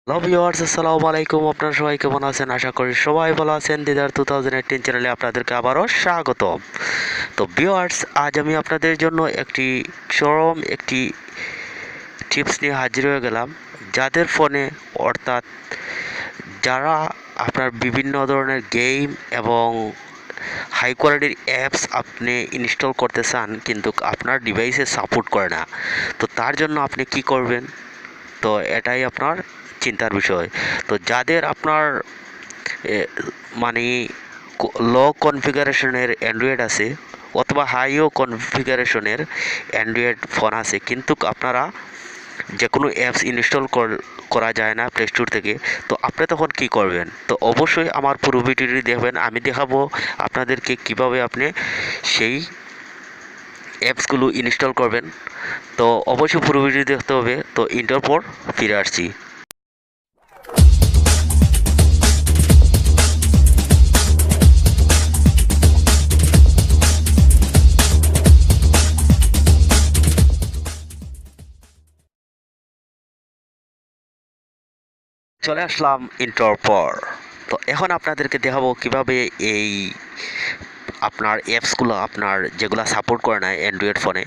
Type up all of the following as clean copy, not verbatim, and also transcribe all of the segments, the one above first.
Hello viewers, আসসালামু আলাইকুম। আপনারা সবাই কেমন আছেন? আশা করি সবাই ভালো আছেন। dider2018 চ্যানেলে আপনাদেরকে আবারও স্বাগতম। তো ভিউয়ার্স, আজ আমি আপনাদের জন্য চরম একটি টিপস নিয়ে হাজির হয়ে গেলাম। যাদের ফোনে, অর্থাৎ যারা আপনার বিভিন্ন ধরনের গেম এবং হাই কোয়ালিটির অ্যাপস আপনি ইনস্টল করতে চান, কিন্তু আপনার ডিভাইসে সাপোর্ট করে না, তো তার জন্য আপনি কি করবেন? তো এটাই আপনার চিন্তার বিষয়। তো যাদের আপনার মানে লো কনফিগারেশনের অ্যান্ড্রয়েড আছে অথবা হাইও কনফিগারেশনের অ্যান্ড্রয়েড ফোন আছে, কিন্তু আপনারা যে কোনো অ্যাপস ইনস্টল করা যায় না প্লে স্টোর থেকে, তো আপনি তখন কি করবেন? তো অবশ্যই আমার পুরো ভিডিওটি দেখবেন। আমি দেখাবো আপনাদেরকে কিভাবে আপনি সেই অ্যাপসগুলো ইনস্টল করবেন। তো অবশ্যই পুরো ভিডিও দেখতে হবে। তো ইন্টার পর ফিরে আসছি। চলে আসলাম ইন্টার পর। তো এখন আপনাদেরকে দেখাবো কিভাবে এই আপনার অ্যাপসগুলো, আপনার যেগুলো সাপোর্ট করে না অ্যান্ড্রয়েড ফোনে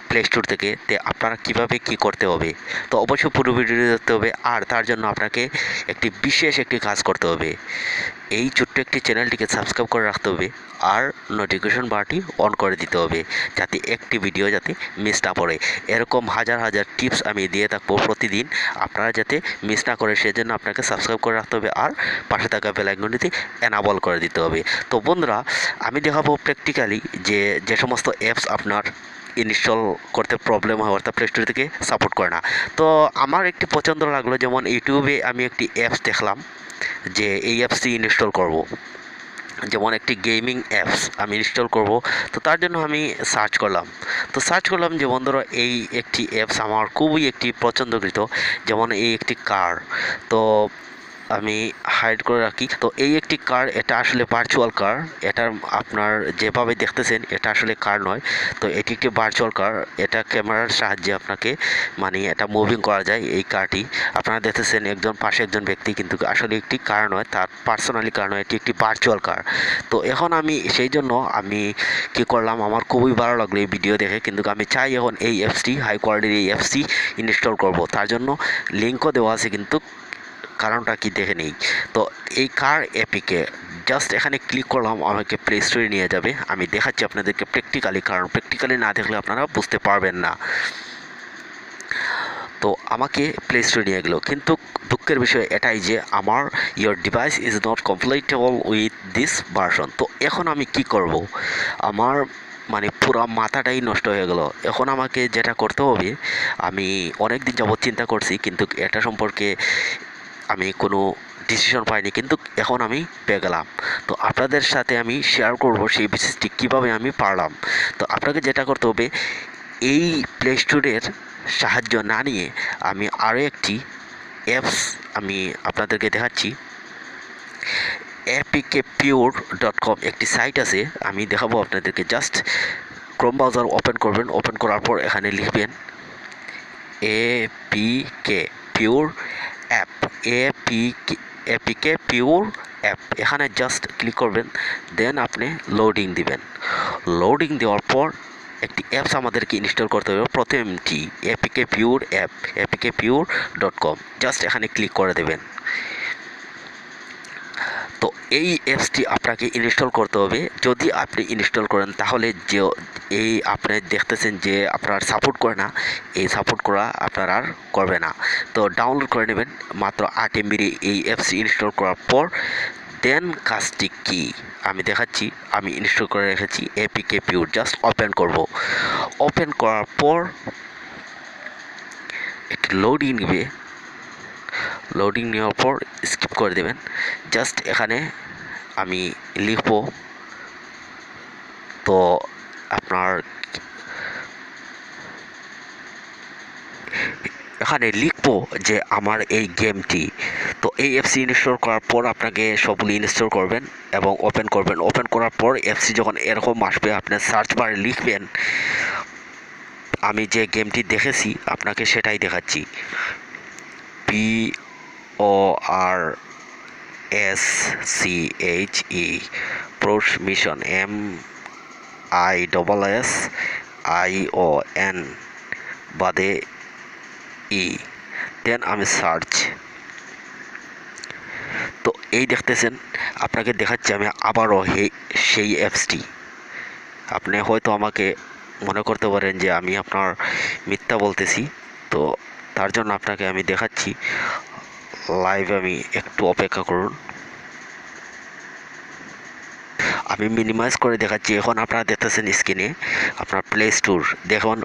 প্লে স্টোর থেকে, আপনারা কিভাবে কি করতে হবে। তো অবশ্যই পুরো ভিডিওটি দেখতে হবে। আর তার জন্য আপনাকে বিশেষ একটি কাজ করতে হবে। এই ছোট্ট একটি চ্যানেলটিকে সাবস্ক্রাইব করে রাখতে হবে, আর নোটিফিকেশন বারটি অন করে দিতে হবে, যাতে একটি ভিডিও যাতে মিস না পড়ে। এরকম হাজার হাজার টিপস আমি দিয়ে থাকবো প্রতিদিন, আপনারা যাতে মিস না করে সেজন্য আপনাকে সাবস্ক্রাইব করে রাখতে হবে, আর পাশে থাকা বেল আইকনটিতে এনাবল করে দিতে হবে। তো বন্ধুরা, আমি দেখাবো প্র্যাকটিক্যালি যে সমস্ত অ্যাপস আপনার ইনস্টল করতে প্রবলেম হয়, অর্থাৎ প্লে স্টোর থেকে সাপোর্ট করে না। তো আমার একটি পছন্দ লাগলো, যেমন ইউটিউবে আমি একটি অ্যাপস দেখলাম যে এই অ্যাপসটি ইনস্টল করব, যেমন একটি গেমিং অ্যাপস আমি ইনস্টল করব। তো তার জন্য আমি সার্চ করলাম যে বন্ধুরা, এই একটি অ্যাপস আমার খুবই একটি পছন্দকৃত, যেমন এই একটি কার। তো আমি হাইড করে রাখি। তো এই একটি কার, এটা আসলে ভার্চুয়াল কার। এটা আপনার যেভাবে দেখতেছেন, এটা আসলে কার নয়। তো এটি একটি ভার্চুয়াল কার। এটা ক্যামেরার সাহায্যে আপনাকে এটা মুভিং করা যায়। এই কারটি আপনারা দেখতেছেন, পাশে একজন ব্যক্তি, কিন্তু আসলে একটি কার নয়, তার পার্সোনালি কার নয়, এটি একটি ভার্চুয়াল কার। তো এখন আমি সেই জন্য আমি কি করলাম, আমার খুবই ভালো লাগলো এই ভিডিও দেখে, কিন্তু আমি চাই এখন এই অ্যাপসটি, হাই কোয়ালিটির এই অ্যাপসটি ইনস্টল করব। তার জন্য লিঙ্কও দেওয়া আছে, কিন্তু কারণটা কি দেখে নেই। তো এই কার অ্যাপিকে জাস্ট এখানে ক্লিক করলাম, আমাকে প্লে স্টোরে নিয়ে যাবে। আমি দেখাচ্ছি আপনাদেরকে প্র্যাকটিক্যালি, কারণ প্র্যাকটিক্যালি না দেখলে আপনারা বুঝতে পারবেন না। তো আমাকে প্লে স্টোরে নিয়ে গেল, কিন্তু দুঃখের বিষয় এটাই যে আমার your device is not completable with this version. তো এখন আমি কি করব? আমার পুরো মাথাটাই নষ্ট হয়ে গেল। এখন আমাকে যেটা করতে হবে, আমি অনেক দিন যাবৎ চিন্তা করছি, কিন্তু এটা সম্পর্কে আমি কোনো ডিসিশন পাইনি, কিন্তু এখন আমি পেয়ে গেলাম। তো আপনাদের সাথে আমি শেয়ার করব সেই বিশেষটি কীভাবে আমি পারলাম। তো আপনাকে যেটা করতে হবে, এই প্লে স্টোরের সাহায্য না নিয়ে আমি আরও একটি অ্যাপস আমি আপনাদেরকে দেখাচ্ছি। apkpure.com একটি সাইট আছে, আমি দেখাবো আপনাদেরকে। জাস্ট ক্রোম ব্রাউজার ওপেন করবেন। ওপেন করার পর এখানে লিখবেন apk pure app, apk pure app. এখানে জাস্ট ক্লিক করবেন, দেন আপনি লোডিং দিবেন। লোডিং দেওয়ার পর একটি অ্যাপস আমাদেরকে ইনস্টল করতে হবে, প্রথমটি apkpure অ্যাপ, apkpure.com। জাস্ট এখানে ক্লিক করে দেবেন। তো এই অ্যাপসটি আপনাকে ইনস্টল করতে হবে। যদি আপনি ইনস্টল করেন, তাহলে যে এই আপনি দেখতেছেন যে আপনার সাপোর্ট করে না, এই সাপোর্ট করা আপনার আর করবে না। তো ডাউনলোড করে নেবেন মাত্র 8 MB এই অ্যাপসটি ইনস্টল করার পর। দেন কাজটি কি আমি দেখাচ্ছি। আমি ইনস্টল করে রেখেছি apkpure। জাস্ট ওপেন করব। ওপেন করার পর একটু লোডিং নেবে। লোডিং নেওয়ার পর স্কিপ করে দেবেন। জাস্ট এখানে আমি লিখব, তো আপনার এখানে লিখব যে আমার এই গেমটি। তো এই অ্যাপসি ইনস্টল করার পর আপনাকে সবগুলো ইনস্টল করবেন এবং ওপেন করবেন। ওপেন করার পর অ্যাপসি যখন এরকম আসবে, আপনার সার্চ বারে লিখবেন, আমি যে গেমটি দেখেছি আপনাকে সেটাই দেখাচ্ছি, PROSCHE প্রশমিশন MISSION বাদে ই, দেন আমি সার্চ। তো এই দেখতেছেন, আপনাকে দেখাচ্ছি আমি আবারও সেই অ্যাপসটি। আপনি হয়তো আমাকে মনে করতে পারেন যে আমি আপনার মিথ্যা বলতেছি, তো তার জন্য আপনাকে আমি দেখাচ্ছি লাইভ। আমি একটু অপেক্ষা করুন, আমি মিনিমাইজ করে দেখাচ্ছি। এখন আপনারা দেখতেছেন স্ক্রিনে আপনার প্লে স্টোর দেখুন,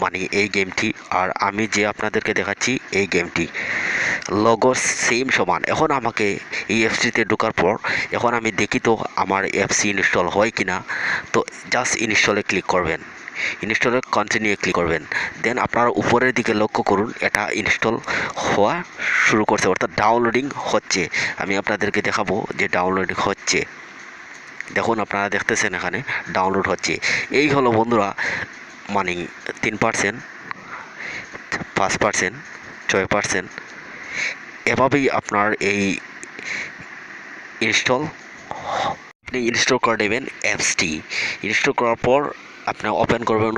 মানে এই গেমটি, আর আমি যে আপনাদেরকে দেখাচ্ছি এই গেমটি লগো সেম সমান। এখন আমাকে এই অ্যাপসটিতে ঢোকার পর এখন আমি দেখি তো আমার অ্যাপসি ইনস্টল হয় কিনা। তো জাস্ট ইনস্টলে ক্লিক করবেন, ইনস্টলে কন্টিনিউ ক্লিক করবেন। দেন আপনারা উপরের দিকে লক্ষ্য করুন, এটা ইনস্টল হওয়া শুরু করছে, অর্থাৎ ডাউনলোডিং হচ্ছে। আমি আপনাদেরকে দেখাবো যে ডাউনলোডিং হচ্ছে। দেখুন আপনারা দেখতেছেন এখানে ডাউনলোড হচ্ছে। এই হলো বন্ধুরা, মানে 3%, 5%, 6%, এভাবেই আপনার এই আপনি ইনস্টল করে নেবেন অ্যাপসটি। ইনস্টল করার পর আপনি ওপেন করবেন।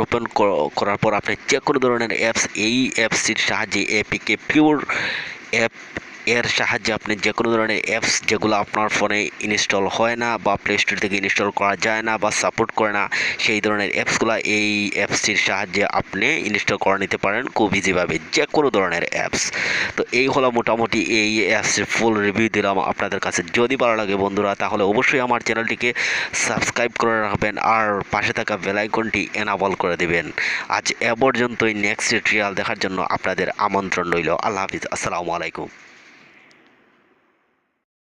করার পর আপনি যে কোনো ধরনের অ্যাপস এই অ্যাপসটির সাহায্যে এপিকে পিওর অ্যাপ এর সাহায্যে আপনি যে কোনো ধরনের অ্যাপস যেগুলো আপনার ফোনে ইনস্টল হয় না বা প্লে স্টোর থেকে ইনস্টল করা যায় না বা সাপোর্ট করে না, সেই ধরনের অ্যাপসগুলো এই অ্যাপসটির সাহায্যে আপনি ইনস্টল করে নিতে পারেন খুব ইজিভাবে, যে কোনো ধরনের অ্যাপস। তো এই হলো মোটামুটি এই অ্যাপসের ফুল রিভিউ দিলাম আপনাদের কাছে। যদি ভালো লাগে বন্ধুরা, তাহলে অবশ্যই আমার চ্যানেলটিকে সাবস্ক্রাইব করে রাখবেন আর পাশে থাকা বেল আইকনটি এনাবল করে দেবেন। আজ এ পর্যন্তই। নেক্সট টিউটোরিয়াল দেখার জন্য আপনাদের আমন্ত্রণ রইল। আল্লাহ হাফিজ, আসসালামু আলাইকুম।